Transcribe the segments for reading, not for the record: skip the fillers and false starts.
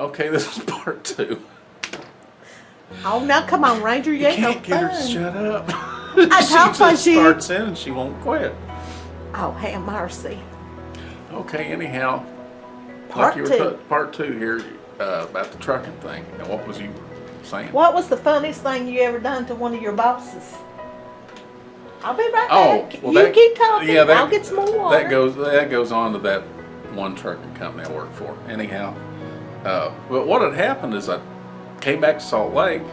Okay, this is part 2. Oh, now come on, Ranger. You ain't can't no get her to fun. shut up. I talk like she starts in and she won't quit. Oh, have mercy. Okay, anyhow. Part 2. Part 2 here about the trucking thing. And what was you saying? What was the funniest thing you ever done to one of your bosses? I'll be right back. Well, you keep talking. Yeah, I'll get some more water. That goes on to that one trucking company I worked for. Anyhow, but what had happened is I came back to Salt Lake,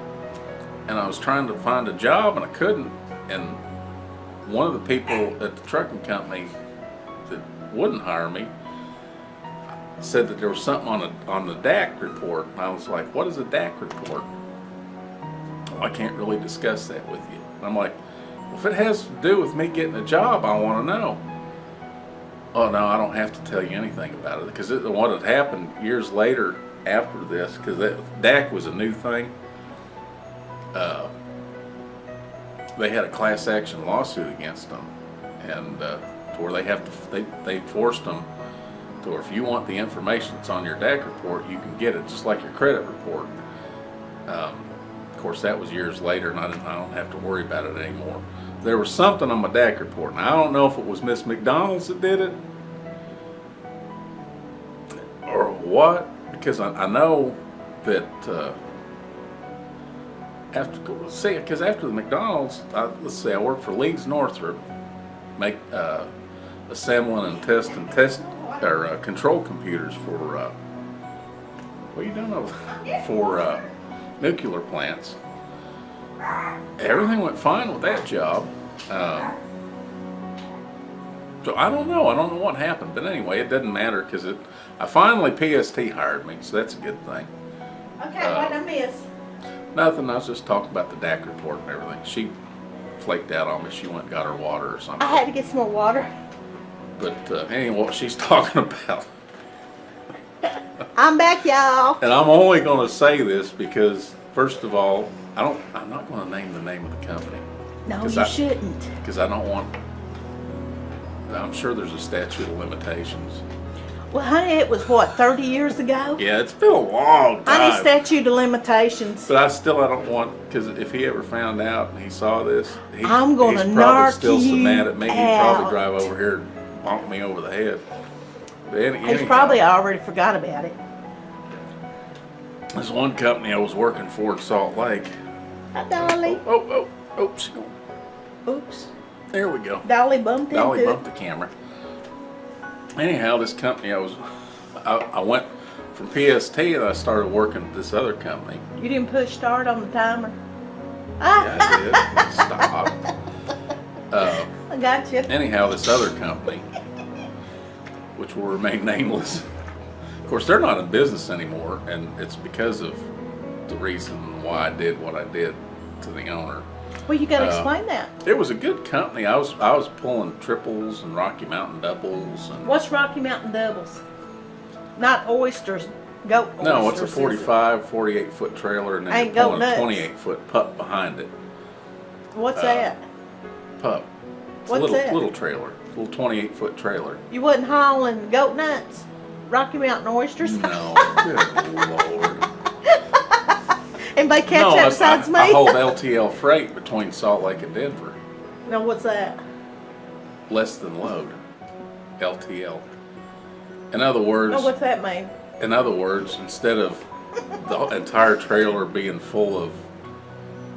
and I was trying to find a job, and I couldn't. And one of the people at the trucking company that wouldn't hire me said that there was something on the DAC report. And I was like, "What is a DAC report?" "Oh, I can't really discuss that with you." And I'm like, "If it has to do with me getting a job, I want to know." "Oh no, I don't have to tell you anything about it," because what had happened years later after this, because DAC was a new thing. They had a class action lawsuit against them, and to where they forced them to where if you want the information that's on your DAC report, you can get it just like your credit report. Of course, that was years later, and I don't have to worry about it anymore. There was something on my DAC report, and I don't know if it was Miss McDonald's that did it or what, because I know that after the McDonald's, let's see, I worked for Leeds Northrop, assembling and testing control computers for what are you doing over there? For nuclear plants. Everything went fine with that job. So I don't know what happened, but anyway, it doesn't matter because finally PST hired me, so that's a good thing. Okay, what did I miss? Nothing. I was just talking about the DAC report and everything. She flaked out on me. She went and got her water or something. I had to get some more water. But anyway, what she's talking about. I'm back, y'all. And I'm only going to say this because, first of all, I'm not going to name the name of the company. No, you shouldn't. Because I don't want. I'm sure there's a statute of limitations. Well, honey, it was what, 30 years ago? Yeah, it's been a long time. Honey, statute of limitations. But I don't want, because if he ever found out and he saw this, I'm going to he's narc probably still so you mad at me. He'd out. probably drive over here and bonk me over the head. But He's probably already forgot about it. There's one company I was working for in Salt Lake. Hi, Dolly. Oops. Oops. There we go. Dolly bumped into Dolly bumped the camera. Anyhow, this company I went from PST and I started working at this other company. You didn't push start on the timer? Yeah, I did. Stop. I got you. Anyhow, this other company, which will remain nameless. Of course, they're not in business anymore, and it's because of the reason why I did what I did to the owner. Well, you got to explain that. It was a good company. I was pulling triples and Rocky Mountain doubles. And what's Rocky Mountain doubles? Not oysters, goat oysters. No, it's a 45, 48-foot trailer, and then you're pulling a 28-foot pup behind it. What's that? Pup. It's a little trailer, a little 28-foot trailer. You wasn't hauling goat nuts? Rocky Mountain oysters? No, good Lord. Anybody catch that besides me? I hold LTL freight between Salt Lake and Denver. No, what's that? Less than load. LTL. In other words. No, what's that mean? In other words, instead of the entire trailer being full of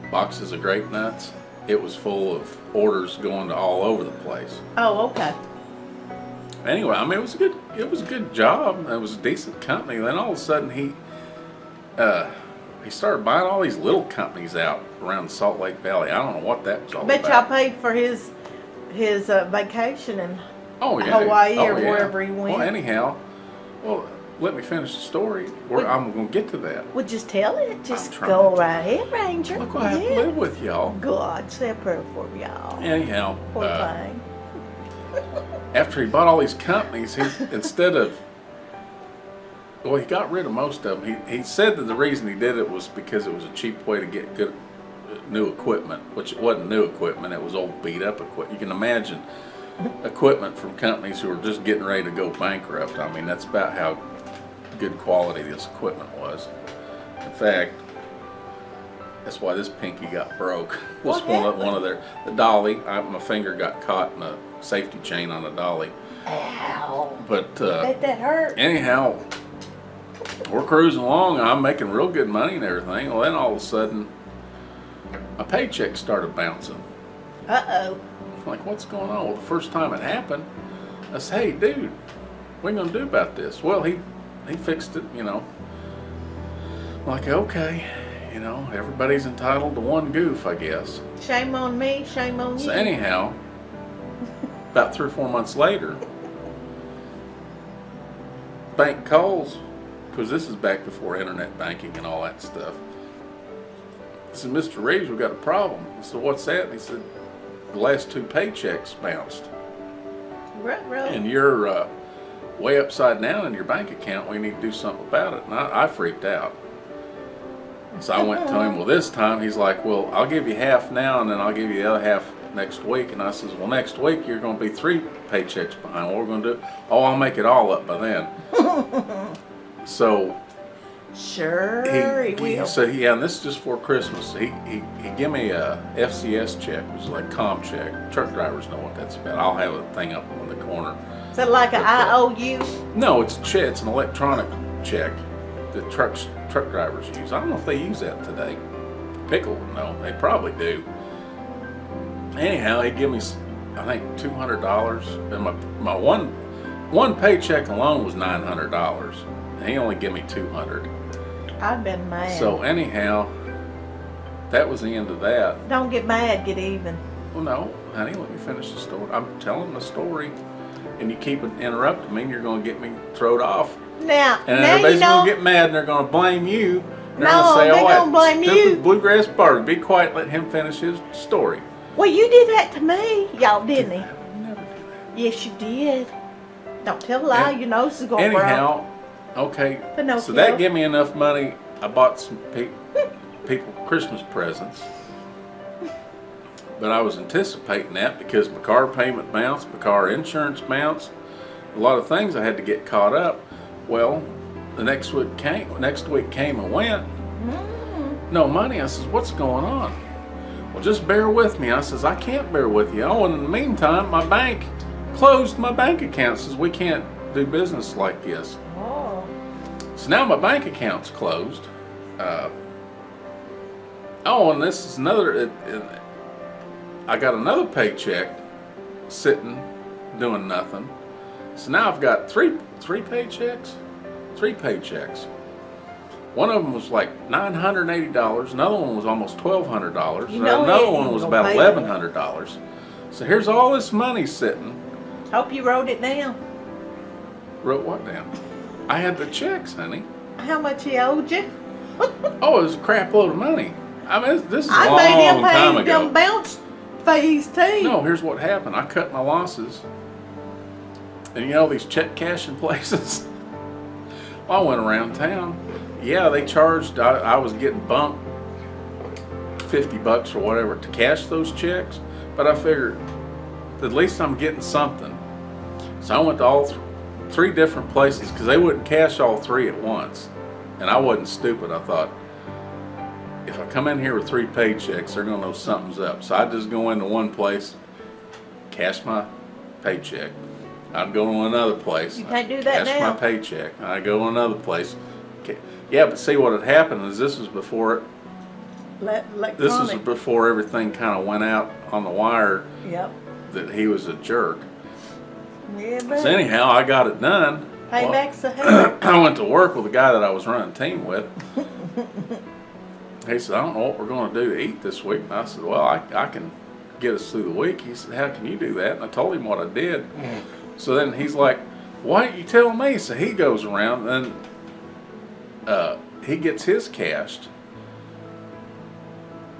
boxes of grape nuts, it was full of orders going to all over the place. Oh, okay. Anyway, I mean, it was a good job. It was a decent company. Then all of a sudden he started buying all these little companies out around Salt Lake Valley. I don't know what that was all about. Bet y'all paid for his vacation in Hawaii or wherever he went. Well, anyhow, let me finish the story. I'm going to get to that. Well, just tell it. Just go right ahead, Ranger. Look what I have to live with, y'all. God, say a prayer for me, y'all. Anyhow, poor thing. After he bought all these companies, he got rid of most of them. He said that the reason he did it was because it was a cheap way to get good new equipment, which it wasn't new equipment, it was old beat up equipment. You can imagine equipment from companies who are just getting ready to go bankrupt. I mean, that's about how good quality this equipment was. In fact, that's why this pinky got broke. Was one of their the dolly. My finger got caught in a safety chain on a dolly. Ow! But I bet that hurt. anyhow, we're cruising along. I'm making real good money and everything. Well, then all of a sudden, my paycheck started bouncing. Uh-oh. I'm like, what's going on? Well, the first time it happened, I said, hey, dude, what are you gonna do about this? Well, he fixed it, you know. I'm like, okay, you know, everybody's entitled to one goof, I guess. Shame on me, shame on you. So anyhow, about 3 or 4 months later, bank calls, because this is back before internet banking and all that stuff. I said, Mr. Reeves, we've got a problem. I said, what's that? And he said, the last 2 paychecks bounced. Ruh-roh. And you're way upside down in your bank account. We need to do something about it. And I freaked out. So I went to him, well, this time he's like, well, I'll give you half now and then I'll give you the other half next week. And I says, well, next week you're going to be 3 paychecks behind. What we're going to do? Oh, I'll make it all up by then. So sure, he will. So yeah, and this is just for Christmas. He gave me a FCS check, which is like com check. Truck drivers know what that's about. I'll have a thing up in the corner. Is that like an IOU? No, it's a check. It's an electronic check that truck drivers use. I don't know if they use that today. Pickle, no, they probably do. Anyhow, he gave me, I think, $200, and my one paycheck alone was $900, and he only gave me $200. I've been mad. So anyhow, that was the end of that. Don't get mad, get even. Well, no, honey, let me finish the story. I'm telling the story, and you keep interrupting me, and you're going to get me thrown off. Now, And now everybody's you know. going to get mad, and they're going to blame you. They're No, going to say, they're oh, gonna blame that you. stupid bluegrass bird. Be quiet, let him finish his story. Well, you did that to me, y'all, didn't he? I would never do that. Yes, you did. Don't tell a lie. Your nose is going to brown. Anyhow, okay, Pinocchio. so that gave me enough money. I bought some people Christmas presents. But I was anticipating that because my car payment bounced, my car insurance bounced, a lot of things I had to get caught up. Well, the next week came and went. No money. I says, what's going on? Well, just bear with me. I says, I can't bear with you. Oh, and in the meantime, my bank closed my bank account. Says, we can't do business like this. Oh. So now my bank account's closed. Oh, and this is another, I got another paycheck sitting doing nothing. So now I've got three paychecks. 3 paychecks. One of them was like $980. Another one was almost $1,200. You know Another it, one you was gonna about pay $1,100. So here's all this money sitting. Hope you wrote it down. Wrote what down? I had the checks, honey. How much he owed you? Oh, it was a crap load of money. I mean, this is a I long made him time pay ago. them bounce fees too. No, here's what happened. I cut my losses. And you know these check cashing places? I went around town. Yeah, they charged, I was getting bumped $50 or whatever to cash those checks, but I figured at least I'm getting something. So I went to all 3 different places because they wouldn't cash all 3 at once. And I wasn't stupid. I thought, if I come in here with 3 paychecks, they're gonna know something's up. So I just go into one place, cash my paycheck. I'd go to another place. You can't do that cash now. my paycheck. I go to another place. Yeah, but see what had happened is this was before everything kind of went out on the wire. Yep. That he was a jerk. Yeah, but So anyhow, I got it done. payback's a hell. I went to work with the guy that I was running a team with. He said, I don't know what we're going to do to eat this week. And I said, well, I can get us through the week. He said, how can you do that? And I told him what I did. So then he's like, why didn't you tell me? So he goes around and he gets his cashed.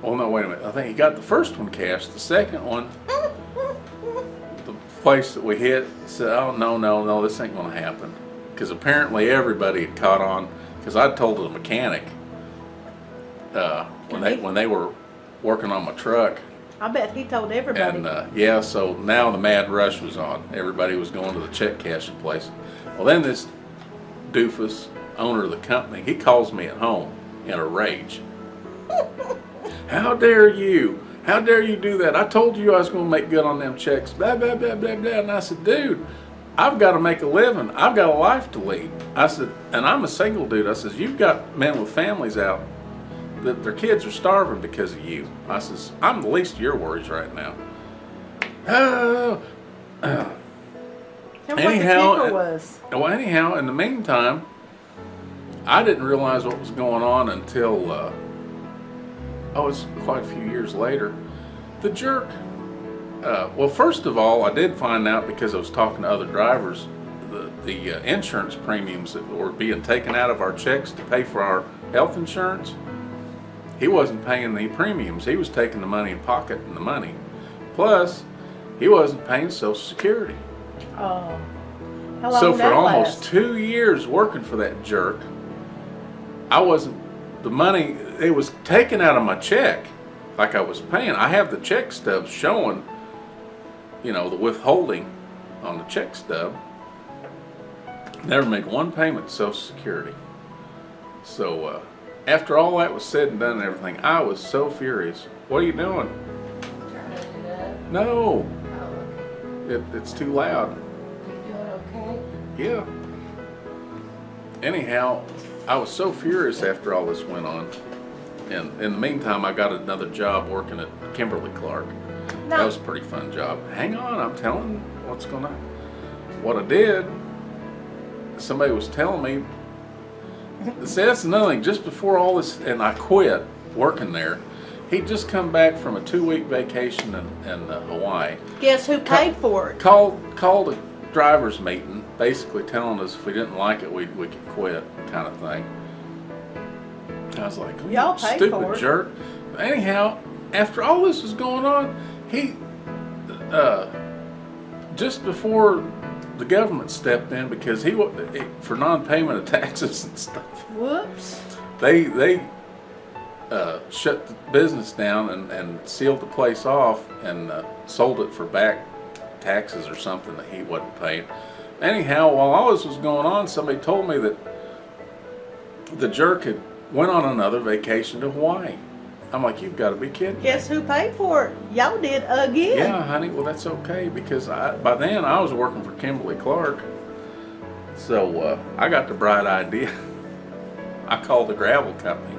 Well, no, wait a minute. I think he got the first one cashed. The second one, the place that we hit said, oh, no, this ain't going to happen. Because apparently everybody had caught on, because I told the mechanic when they were working on my truck. I bet he told everybody. And yeah, so now the mad rush was on. Everybody was going to the check cashing place. Well, then this doofus, owner of the company, he calls me at home in a rage. How dare you? How dare you do that? I told you I was going to make good on them checks. Blah, blah, blah, blah, blah. And I said, dude, I've got to make a living. I've got a life to lead. I said, and I'm a single dude. I says, you've got men with families out that their kids are starving because of you. I says, I'm the least of your worries right now. Anyhow, in the meantime, I didn't realize what was going on until, it's quite a few years later. The jerk, well, first of all, I did find out because I was talking to other drivers, the insurance premiums that were being taken out of our checks to pay for our health insurance, he wasn't paying the premiums. He was taking the money and pocketing the money. Plus, he wasn't paying Social Security. Oh. How long So did for that almost last? 2 years working for that jerk, I wasn't, the money, it was taken out of my check like I was paying. I have the check stubs showing, you know, the withholding on the check stub. Never made one payment to Social Security. So after all that was said and done and everything, I was so furious. What are you doing? Turning it up. No, Oh, okay. it's too loud. You doing okay? Yeah. Anyhow, I was so furious after all this went on. And in the meantime, I got another job working at Kimberly Clark. No. That was a pretty fun job. Hang on, I'm telling what I did. Somebody was telling me, see, that's another thing, just before all this, and I quit working there, he'd just come back from a 2-week vacation in Hawaii. Guess who paid for it? Called a driver's meeting, basically telling us if we didn't like it, we could quit, kind of thing. I was like, Y'all paid stupid for it. jerk. Anyhow, after all this was going on, he, just before the government stepped in, because for non-payment of taxes and stuff, Whoops. they shut the business down and sealed the place off and sold it for back taxes or something that he wasn't paying. Anyhow, while all this was going on, somebody told me that the jerk had went on another vacation to Hawaii. I'm like, you've got to be kidding me. Guess who paid for it? Y'all did again. Yeah, honey, well, that's okay, because by then I was working for Kimberly Clark. So I got the bright idea. I called the gravel company,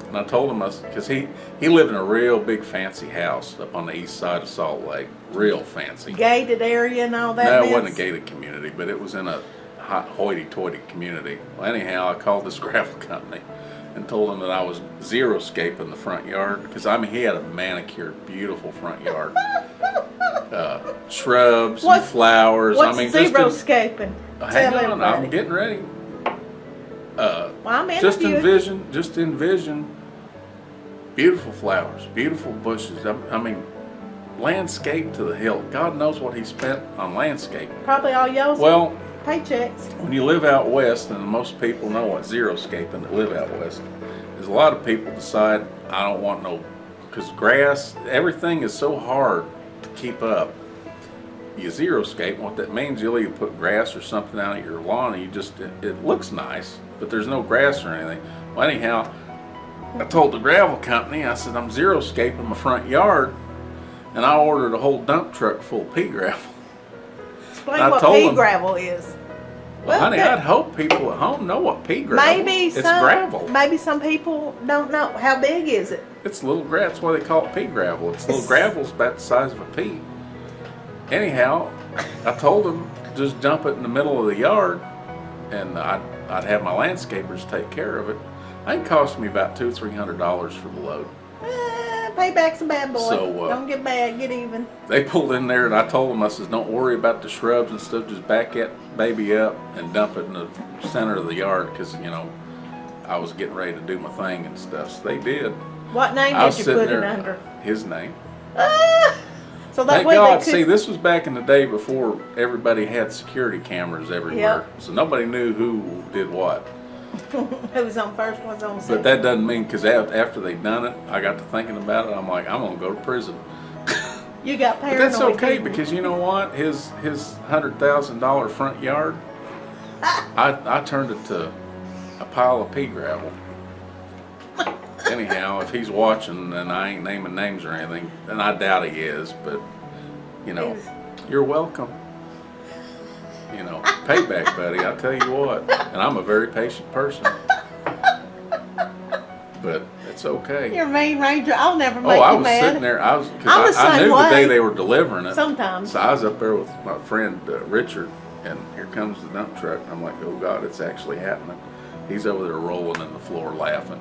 and I told him, because he lived in a real big fancy house up on the east side of Salt Lake, real fancy. Gated area and all that. No, it mess? wasn't a gated community, but it was in a hot hoity-toity community. Well, anyhow, I called this gravel company and told him that I was zero-scaping the front yard, because I mean, he had a manicured, beautiful front yard. Shrubs and flowers. What's I mean, zero-scaping? Hang Tell on, everybody. I'm getting ready. Well, I'm Just interviewing. envision beautiful flowers, beautiful bushes. I mean, landscape to the hilt. God knows what he spent on landscape. Probably all y'all's Well, paychecks. when you live out west, and most people know what zero-scaping that live out west, is a lot of people decide, I don't want no, because grass, everything is so hard to keep up. You zero-scape, what that means, you'll either put grass or something out of your lawn, and it looks nice, but there's no grass or anything. Well, anyhow, I told the gravel company, I said, I'm zero-scaping my front yard, and I ordered a whole dump truck full of pea gravel. Explain I what told pea them- gravel is. Well, honey, okay. I'd hope people at home know what pea gravel. Maybe it's gravel. Maybe some people don't know. How big is it? It's little grass. That's why they call it pea gravel. It's little gravel's about the size of a pea. Anyhow, I told them just dump it in the middle of the yard, and I'd have my landscapers take care of it. I think it cost me about $200-300 for the load. Payback's a bad boy. So, don't get mad, get even. They pulled in there, and I told them, I says, don't worry about the shrubs and stuff. Just back that baby up and dump it in the center of the yard, because, you know, I was getting ready to do my thing and stuff. So they did. What name I was did you sitting put it there, under? his name. So that Thank way God. they could. See, this was back in the day before everybody had security cameras everywhere. Yep. So nobody knew who did what. Who was on first, was on second. But that doesn't mean, because after they'd done it, I got to thinking about it. I'm like, I'm going to go to prison. You got But paranoid. that's okay, didn't you? because you know what? His $100,000 front yard, I turned it to a pile of pea gravel. Anyhow, if he's watching, and I ain't naming names or anything, and I doubt he is, but you know, you're welcome. You know, payback, buddy. I tell you what, and I'm a very patient person, but it's okay. You're a mean ranger. I'll never make I you was mad. sitting there. I'm the I same knew the day way. they were delivering it. Sometimes. So I was up there with my friend Richard, and here comes the dump truck. I'm like, oh God, it's actually happening. He's over there rolling in the floor laughing.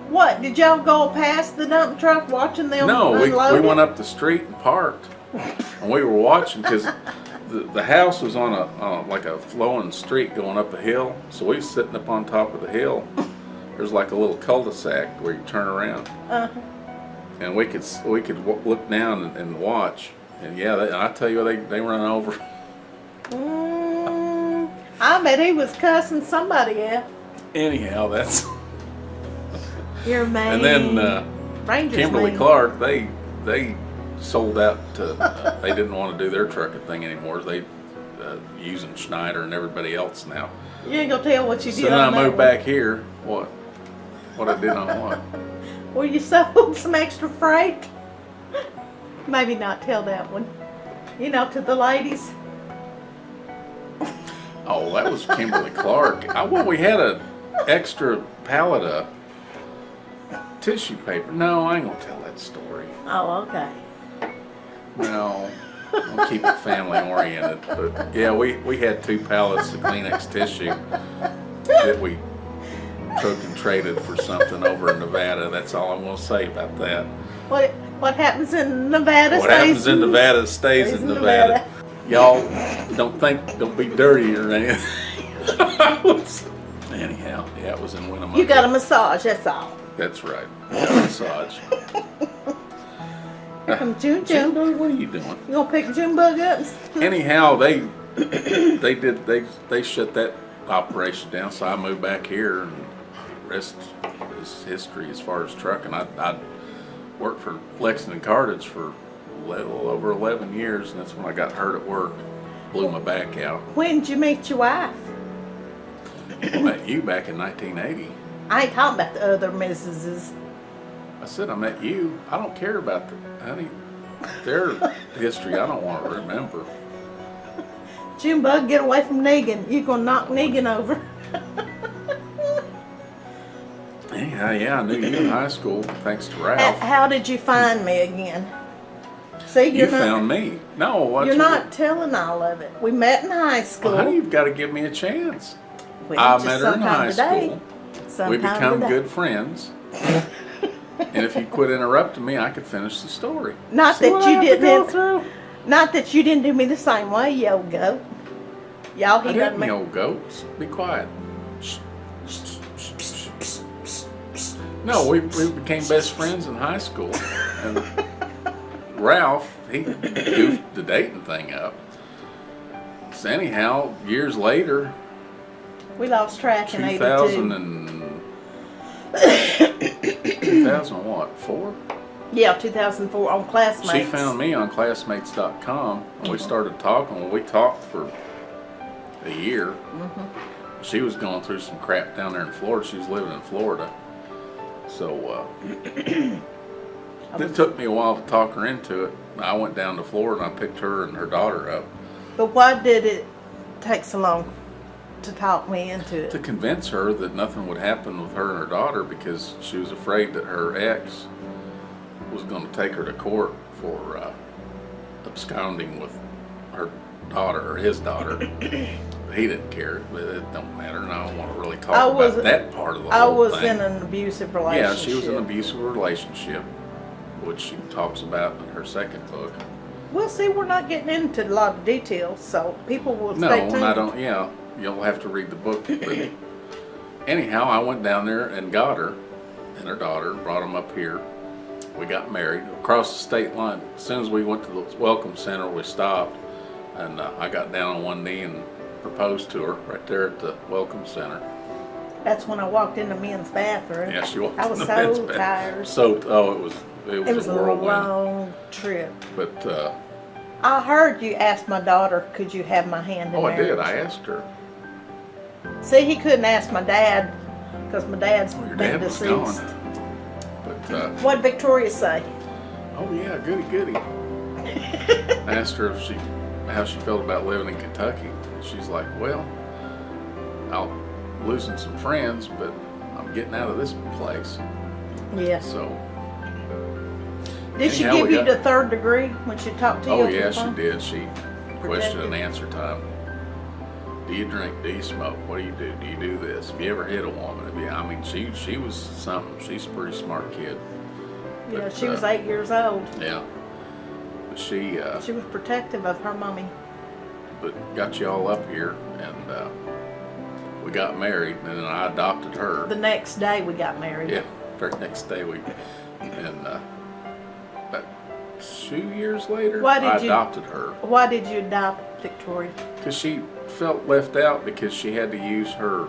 What, did y'all go past the dump truck watching them No, unload we it? went up the street and parked, and we were watching because the house was on a like a flowing street going up a hill. So we was sitting up on top of the hill. There's like a little cul-de-sac where you turn around, and we could look down and watch. And yeah, and I tell you, they run over. I bet he was cussing somebody out. Anyhow, that's. You're mean. And then Ranger's Kimberly mean. Clark, they sold out to. They didn't want to do their trucking thing anymore. They using Schneider and everybody else now. You ain't gonna tell what you So did then on I that moved one. back here. What I did on what? Well, you sold some extra freight. Maybe not tell that one. You know, to the ladies. Oh, that was Kimberly Clark. Well, we had an extra pallet of tissue paper. No, I ain't gonna tell that story. Oh, okay. No, I'll keep it family oriented. But yeah, we had 2 pallets of Kleenex tissue that we took and traded for something over in Nevada. That's all I'm gonna say about that. What happens in Nevada What stays happens in Nevada stays in Nevada. Y'all don't be dirty or anything. Anyhow, yeah, it was in Winnemucca. You got a massage, that's all. That's right. Got a massage. Here comes June June. Junebug, what are you doing? You gonna pick Junebug up? Anyhow, they shut that operation down, so I moved back here, and the rest is history as far as trucking. I worked for Lexington Cartage for a little over 11 years, and that's when I got hurt at work. Blew my back out. When did you meet your wife? I met you back in 1980. I ain't talking about the other Mrs.'s. I said I met you. I don't care about their history. I don't want to remember. Junebug, get away from Negan. You gonna knock Negan over. Yeah, I knew you in high school thanks to Ralph. How did you find me again? See, You found me. No, what's You're not telling all of it. We met in high school. Well, honey, you've got to give me a chance. Well, I just met her in sometime high today. school. Sometime We become today. good friends. And if you quit interrupting me, I could finish the story. Not See that what I you have to didn't. go through? Not that you didn't do me the same way, you old goat. Y'all, I he didn't, doesn't you make. old goats. Be quiet. No, we became best friends in high school. And Ralph, he goofed the dating thing up. So anyhow, years later, We lost track in 82. 2000 what, 4? Yeah, 2004 on Classmates. She found me on classmates.com, and we started talking. Well, we talked for a year. She was going through some crap down there in Florida. She was living in Florida. So it took me a while to talk her into it. I went down to Florida and I picked her and her daughter up. But why did it take so long to talk me into To it? convince her that nothing would happen with her and her daughter because she was afraid that her ex was going to take her to court for absconding with her daughter or his daughter. He didn't care, but it don't matter, and I don't want to really talk about that part of the I whole was thing. in an abusive relationship. Yeah, she was in an abusive relationship, which she talks about in her second book. Well, see, we're not getting into a lot of details, so people will No, stay tuned. and I don't, yeah, you'll have to read the book. But anyhow, I went down there and got her and her daughter, brought them up here. We got married across the state line. As soon as we went to the Welcome Center, we stopped, and I got down on one knee and proposed to her right there at the Welcome Center. That's when I walked in the men's bathroom. Yeah, she walked I was in the men's so bathroom. tired. So, it was a a whirlwind. long trip. But, I heard you asked my daughter, could you have my hand in I marriage? did. I asked her. See, he couldn't ask my dad because my dad's Well, your been dad was deceased. gone. But, What'd Victoria say? oh yeah, goody goody. I asked her if how she felt about living in Kentucky. She's like, well, I'm losing some friends, but I'm getting out of this place. Yeah. So. Did she anyhow, give we you got- the third degree when she talked to you? Oh on the yeah, she phone? did. She question and Protected. answer time. Do you drink? Do you smoke? What do you do? Do you do this? Have you ever hit a woman? I mean, she was something. She's a pretty smart kid. Yeah, But, she was 8 years old. Yeah. But she She was protective of her mommy. but got you all up here, and we got married, and then I adopted her. The next day we got married. Yeah, very next day and about 2 years later, Why did I you- adopted her. Why did you adopt Victoria? Because she felt left out because she had to use her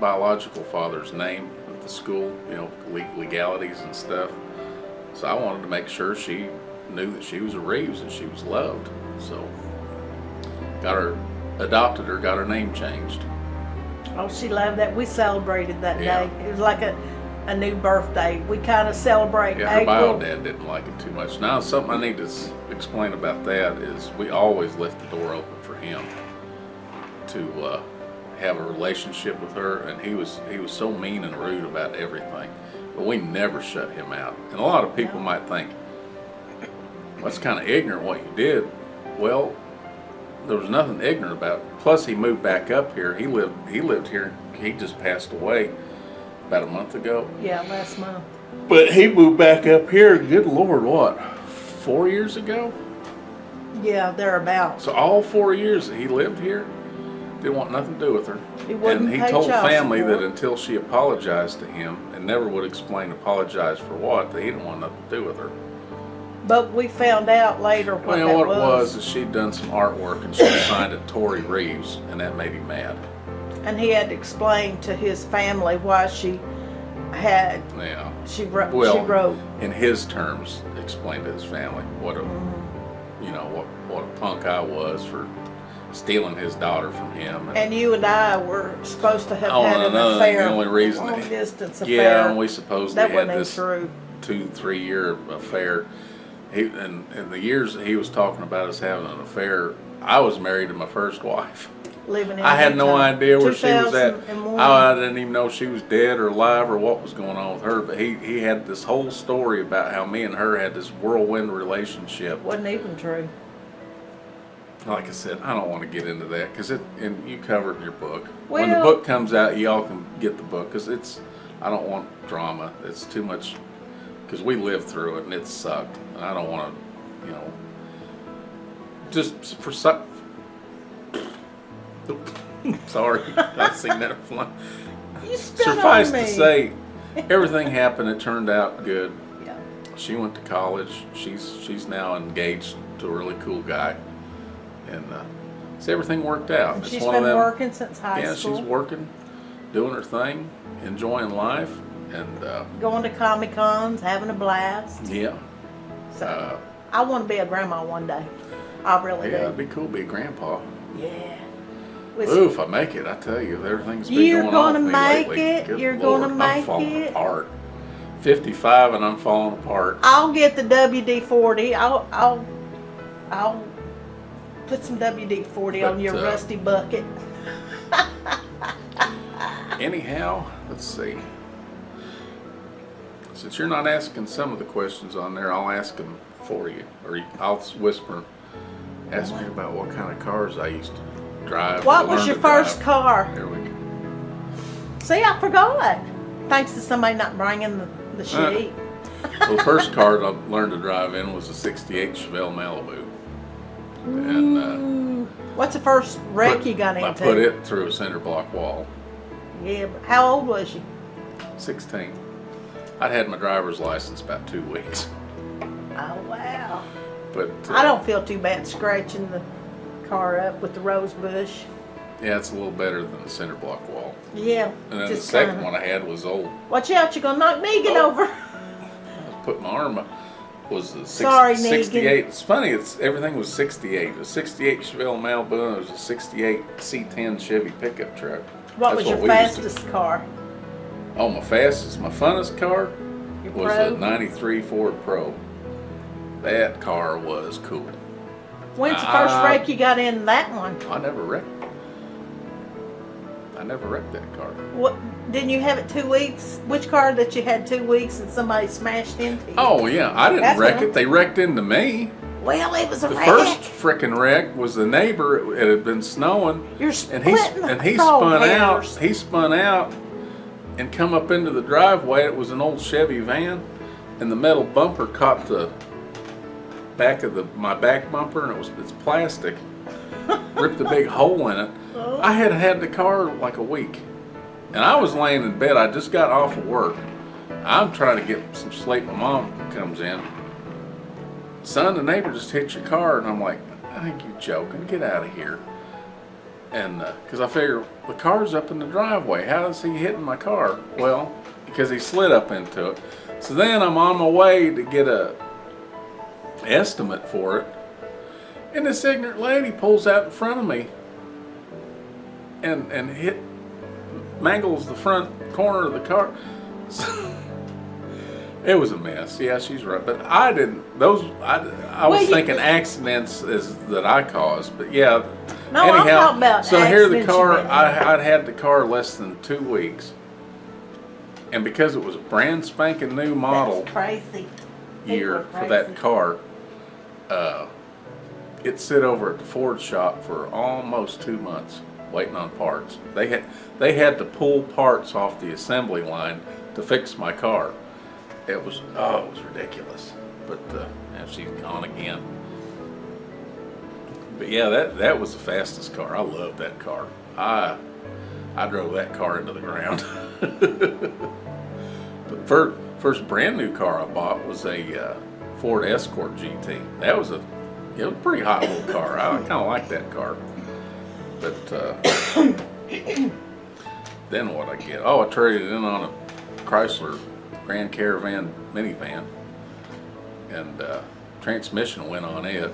biological father's name at the school, you know, legalities and stuff. So I wanted to make sure she knew that she was a Reeves and she was loved. So adopted her, got her name changed. Oh, she loved that. We celebrated that Yeah. day. It was like a new birthday. We kind of celebrate Yeah, her bio April. dad didn't like it too much. Now, something I need to explain about that is we always left the door open for him to have a relationship with her, and he was so mean and rude about everything, but we never shut him out. And a lot of people might think, well, that's kind of ignorant what you did. Well, there was nothing ignorant about it. Plus, he moved back up here. He lived here. He just passed away about a month ago. Yeah, last month. But he moved back up here, good Lord, what, 4 years ago? Yeah, thereabouts. So all 4 years that he lived here, didn't want nothing to do with her. He wouldn't And he pay told child family support. that until she apologized to him, and never would explain apologize for what, that he didn't want nothing to do with her. But we found out later what Well, that what was. it was is she'd done some artwork and she signed it Tory Reeves, and that made him mad. And he had to explain to his family why she had, Yeah. she wrote, Well, in his terms, explained to his family what a, Mm-hmm. you know, what a punk I was for stealing his daughter from him. and you and I were supposed to have Oh, had and an another affair. thing, the only reason long that- distance affair. Yeah, and we supposedly that had wasn't even this true. 2-3 year affair. And the years that he was talking about us having an affair, I was married to my first wife. Living in I had no Utah. idea where she was at. 2001. I didn't even know she was dead or alive or what was going on with her. But he had this whole story about how me and her had this whirlwind relationship. Wasn't even true. Like I said, I don't want to get into that because and you cover it in your book. When the Well- book comes out, y'all can get the book because I don't want drama. It's too much because we lived through it and it sucked. And I don't want to, you know, just for some. Sorry, I've seen that fly. You spit Suffice on me. to say, everything happened. It turned out good. Yeah. She went to college. She's now engaged to a really cool guy, and so everything worked out. And It's she's one of been them. working since high Yeah, school. she's working, doing her thing, enjoying life, and Going to Comic Cons, having a blast. yeah, So I want to be a grandma one day. I really yeah, it'd do. be cool to be a grandpa. Yeah. With- Ooh, if I make it, I tell you, everything's been You're going on gonna with me make lately. it. Good You're Lord, gonna I'm make falling it. apart. 55 and I'm falling apart. I'll get the WD-40. I'll put some WD-40 on But, your rusty bucket. Anyhow, let's see. Since you're not asking some of the questions on there, I'll ask them for you. Or I'll whisper. Ask me about what kind of cars I used to drive. What or was learn your to first drive. car? There we go. See, I forgot. Thanks to somebody not bringing the sheet. Well, the first car I learned to drive in was a 68 Chevelle Malibu. And Ooh. What's the first wreck you got into? I put it through a cinder block wall. Yeah, but how old was you? 16. I'd had my driver's license about 2 weeks. Oh, wow. But I don't feel too bad scratching the car up with the rose bush. yeah, it's a little better than the cinder block wall. Yeah. And then the just second kinda. one I had was old. Watch out, you're going to knock Megan Oh. over. I put my arm up. was the Sorry, 68. It's funny. Everything was 68. A 68 Chevelle Malibu. It was a 68 C10 Chevy pickup truck. What That's was your we used to- fastest car? Oh, my funnest car Your was Pro? a 93 Ford Pro. That car was cool. When's the first wreck you got in that one? I never wrecked that car. What? Didn't you have it 2 weeks? Which car that you had 2 weeks and somebody smashed into you? Oh yeah, I didn't That's wreck one. it. They wrecked into me. Well, it was a The wreck. first frickin' wreck was the neighbor. It had been snowing, You're and splitting he the spun out. crowhairs. He spun out and come up into the driveway. It was an old Chevy van, and the metal bumper caught the back of my back bumper, and it's plastic. Ripped a big hole in it. Oh. I had the car like a week, and I was laying in bed. I just got off of work. I'm trying to get some sleep. My mom comes in. Son, the neighbor just hit your car, and I'm like, I think you're joking. Get out of here. And because I figure the car's up in the driveway. How is he hitting my car? Well, because he slid up into it. So then I'm on my way to get a estimate for it, and this ignorant lady pulls out in front of me and mangles the front corner of the car. It was a mess. Yeah, she's right. But I didn't. I was thinking accidents is that I caused. But yeah. No, I'm anyhow, talking about so here the accidents car. you did. I'd had the car less than 2 weeks, and because it was a brand spanking new model That's crazy. year People are for that crazy. car, it sit over at the Ford shop for almost 2 months waiting on parts. They had to pull parts off the assembly line to fix my car. It was ridiculous. But now she's gone again. But yeah, that was the fastest car. I loved that car. I drove that car into the ground. The first brand new car I bought was a Ford Escort GT. That was a pretty hot little car. I kind of liked that car. But then what I get? Oh, I traded in on a Chrysler Grand Caravan minivan, and transmission went on it.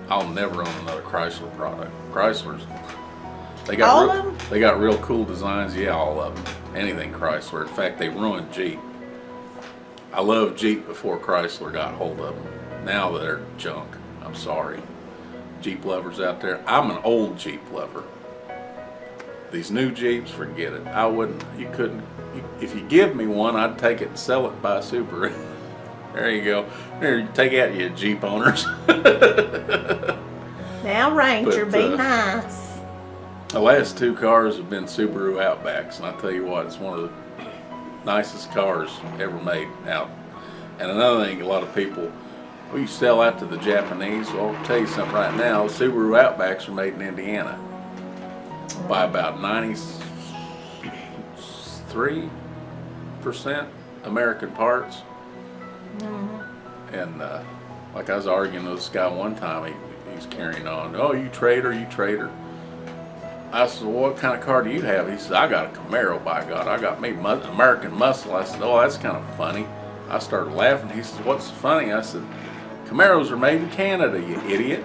I'll never own another Chrysler product. Chrysler's they got real cool designs. Yeah, all of them. Anything Chrysler. In fact, they ruined Jeep. I loved Jeep before Chrysler got hold of them. Now they're junk. I'm sorry, Jeep lovers out there. I'm an old Jeep lover. These new Jeeps, forget it. I wouldn't. You couldn't. If you give me one, I'd take it and sell it by Subaru. There you go. There, take out you Jeep owners. Now, Ranger, But, be nice. The last two cars have been Subaru Outbacks, and I tell you what, it's one of the nicest cars ever made out. And another thing, a lot of people, well, you sell out to the Japanese. Well, I'll tell you something right now, Subaru Outbacks are made in Indiana by about 93% American parts. And like I was arguing with this guy one time, he's carrying on, oh, you trader. I said, well, what kind of car do you have? He said, I got a Camaro, by God. I got me American Muscle. I said, oh, that's kind of funny. I started laughing. He said, what's funny? I said, Camaros are made in Canada, you idiot.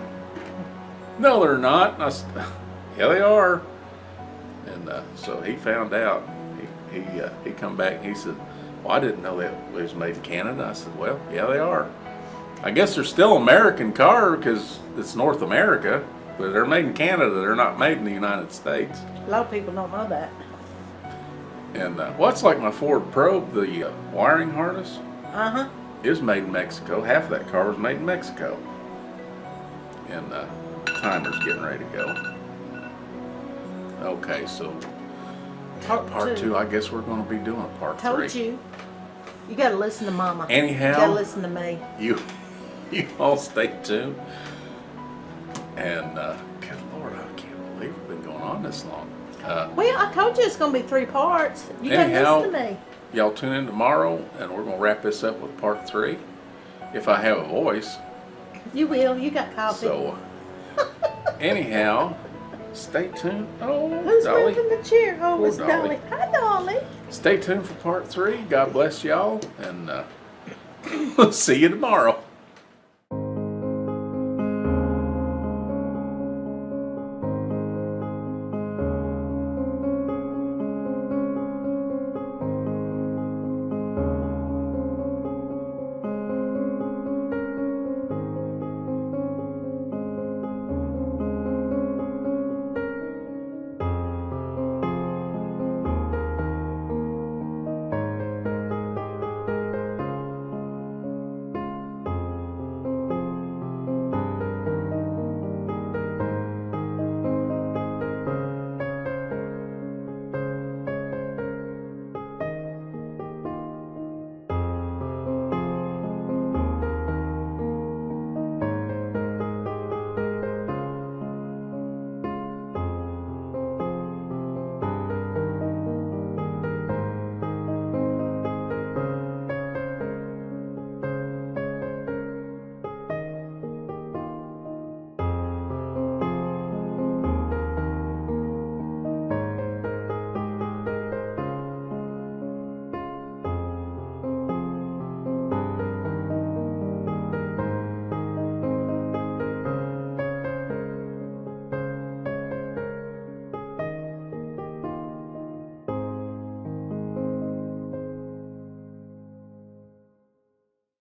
No, they're not. And I said, yeah, they are. And so he found out. He come back and he said, well, I didn't know that it was made in Canada. I said, well, yeah, they are. I guess they're still American car because it's North America, but they're made in Canada. They're not made in the United States. A lot of people don't know that. And well, it's like my Ford Probe, the wiring harness is made in Mexico. Half of that car was made in Mexico. And timer's getting ready to go. Okay, so part two, I guess we're going to be doing a part Told 3. you. You got to listen to Mama. Anyhow, You got to listen to me. You all stay tuned. And good Lord, I can't believe we've been going on this long. Well, I told you it's going to be 3 parts. You got to Anyhow, listen to me. Y'all tune in tomorrow, and we're going to wrap this up with part 3. If I have a voice. You will. You got coffee. So, anyhow, stay tuned. Oh, Who's Dolly. moving the chair? Oh, Poor it's Dolly. Hi, Dolly. Stay tuned for part 3. God bless y'all, and we'll see you tomorrow.